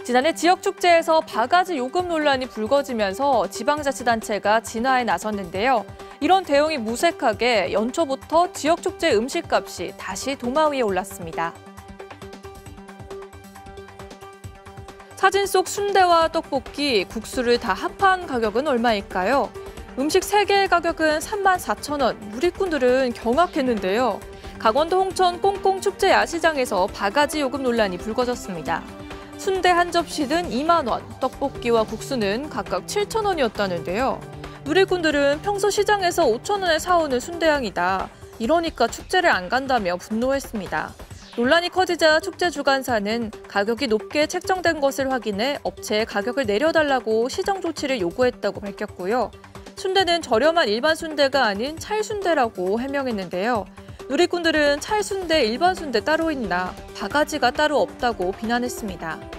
지난해 지역축제에서 바가지 요금 논란이 불거지면서 지방자치단체가 진화에 나섰는데요. 이런 대응이 무색하게 연초부터 지역축제 음식값이 다시 도마 위에 올랐습니다. 사진 속 순대와 떡볶이, 국수를 다 합한 가격은 얼마일까요? 음식 3개의 가격은 34,000원, 누리꾼들은 경악했는데요. 강원도 홍천 꽁꽁축제 야시장에서 바가지 요금 논란이 불거졌습니다. 순대 한 접시는 2만 원, 떡볶이와 국수는 각각 7,000원이었다는데요. 누리꾼들은 평소 시장에서 5,000원에 사오는 순대양이다. 이러니까 축제를 안 간다며 분노했습니다. 논란이 커지자 축제 주관사는 가격이 높게 책정된 것을 확인해 업체에 가격을 내려달라고 시정 조치를 요구했다고 밝혔고요. 순대는 저렴한 일반 순대가 아닌 찰순대라고 해명했는데요. 누리꾼들은 찰순대, 일반 순대 따로 있나, 바가지가 따로 없다고 비난했습니다.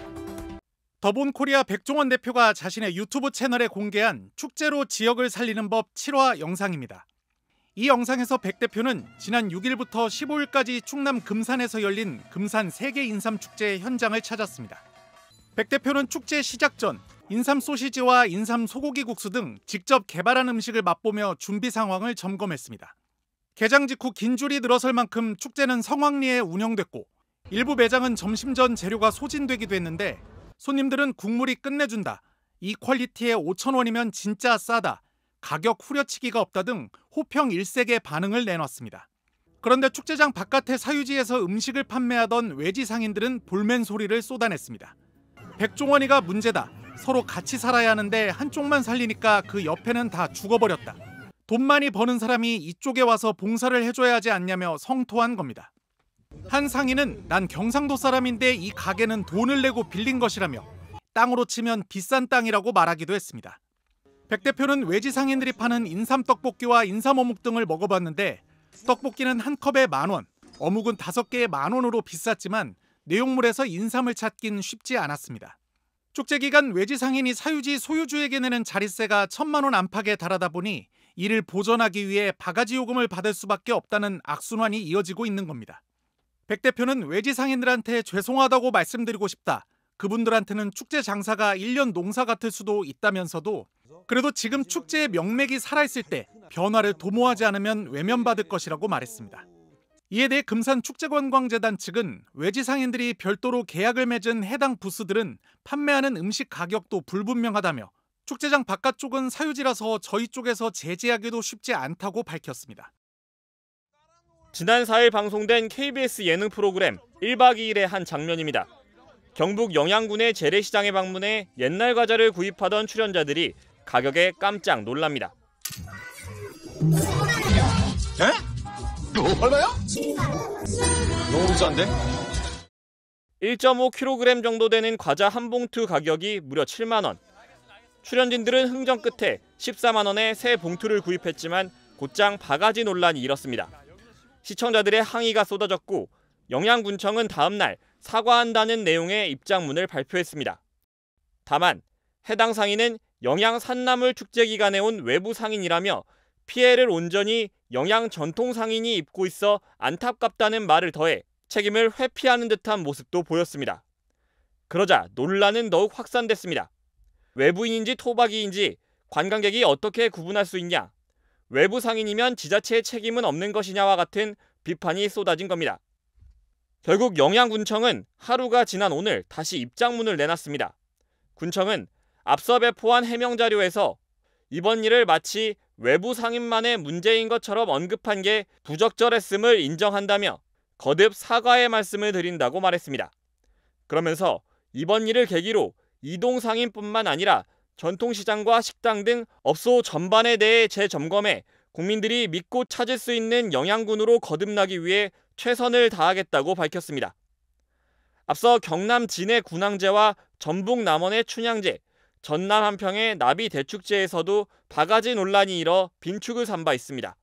더본코리아 백종원 대표가 자신의 유튜브 채널에 공개한 축제로 지역을 살리는 법 7화 영상입니다. 이 영상에서 백 대표는 지난 6일부터 15일까지 충남 금산에서 열린 금산 세계 인삼축제 현장을 찾았습니다. 백 대표는 축제 시작 전 인삼 소시지와 인삼 소고기 국수 등 직접 개발한 음식을 맛보며 준비 상황을 점검했습니다. 개장 직후 긴 줄이 늘어설 만큼 축제는 성황리에 운영됐고 일부 매장은 점심 전 재료가 소진되기도 했는데 손님들은 국물이 끝내준다, 이 퀄리티에 5,000원이면 진짜 싸다, 가격 후려치기가 없다 등 호평 일색의 반응을 내놨습니다. 그런데 축제장 바깥의 사유지에서 음식을 판매하던 외지 상인들은 볼멘 소리를 쏟아냈습니다. 백종원이가 문제다, 서로 같이 살아야 하는데 한쪽만 살리니까 그 옆에는 다 죽어버렸다, 돈 많이 버는 사람이 이쪽에 와서 봉사를 해줘야 하지 않냐며 성토한 겁니다. 한 상인은 난 경상도 사람인데 이 가게는 돈을 내고 빌린 것이라며 땅으로 치면 비싼 땅이라고 말하기도 했습니다. 백 대표는 외지 상인들이 파는 인삼 떡볶이와 인삼 어묵 등을 먹어봤는데 떡볶이는 한 컵에 10,000원, 어묵은 5개에 10,000원으로 비쌌지만 내용물에서 인삼을 찾긴 쉽지 않았습니다. 축제 기간 외지 상인이 사유지 소유주에게 내는 자릿세가 1,000만 원 안팎에 달하다 보니 이를 보전하기 위해 바가지 요금을 받을 수밖에 없다는 악순환이 이어지고 있는 겁니다. 백 대표는 외지 상인들한테 죄송하다고 말씀드리고 싶다, 그분들한테는 축제 장사가 1년 농사 같을 수도 있다면서도 그래도 지금 축제의 명맥이 살아있을 때 변화를 도모하지 않으면 외면받을 것이라고 말했습니다. 이에 대해 금산축제관광재단 측은 외지 상인들이 별도로 계약을 맺은 해당 부스들은 판매하는 음식 가격도 불분명하다며 축제장 바깥쪽은 사유지라서 저희 쪽에서 제재하기도 쉽지 않다고 밝혔습니다. 지난 4일 방송된 KBS 예능 프로그램 1박 2일의 한 장면입니다. 경북 영양군의 재래시장에 방문해 옛날 과자를 구입하던 출연자들이 가격에 깜짝 놀랍니다. 에? 얼마요? 너무 비싼데? 1.5kg 정도 되는 과자 한 봉투 가격이 무려 7만 원. 출연진들은 흥정 끝에 14만 원에 새 봉투를 구입했지만 곧장 바가지 논란이 일었습니다. 시청자들의 항의가 쏟아졌고 영양군청은 다음 날 사과한다는 내용의 입장문을 발표했습니다. 다만 해당 상인은 영양 산나물 축제 기간에 온 외부 상인이라며 피해를 온전히 영양 전통 상인이 입고 있어 안타깝다는 말을 더해 책임을 회피하는 듯한 모습도 보였습니다. 그러자 논란은 더욱 확산됐습니다. 외부인인지 토박이인지 관광객이 어떻게 구분할 수 있냐, 외부 상인이면 지자체의 책임은 없는 것이냐와 같은 비판이 쏟아진 겁니다. 결국 영양군청은 하루가 지난 오늘 다시 입장문을 내놨습니다. 군청은 앞서 배포한 해명 자료에서 이번 일을 마치 외부 상인만의 문제인 것처럼 언급한 게 부적절했음을 인정한다며 거듭 사과의 말씀을 드린다고 말했습니다. 그러면서 이번 일을 계기로 이동상인뿐만 아니라 전통시장과 식당 등 업소 전반에 대해 재점검해 국민들이 믿고 찾을 수 있는 영양군으로 거듭나기 위해 최선을 다하겠다고 밝혔습니다. 앞서 경남 진해 군항제와 전북 남원의 춘향제, 전남 한평의 나비 대축제에서도 바가지 논란이 일어 빈축을 산 바 있습니다.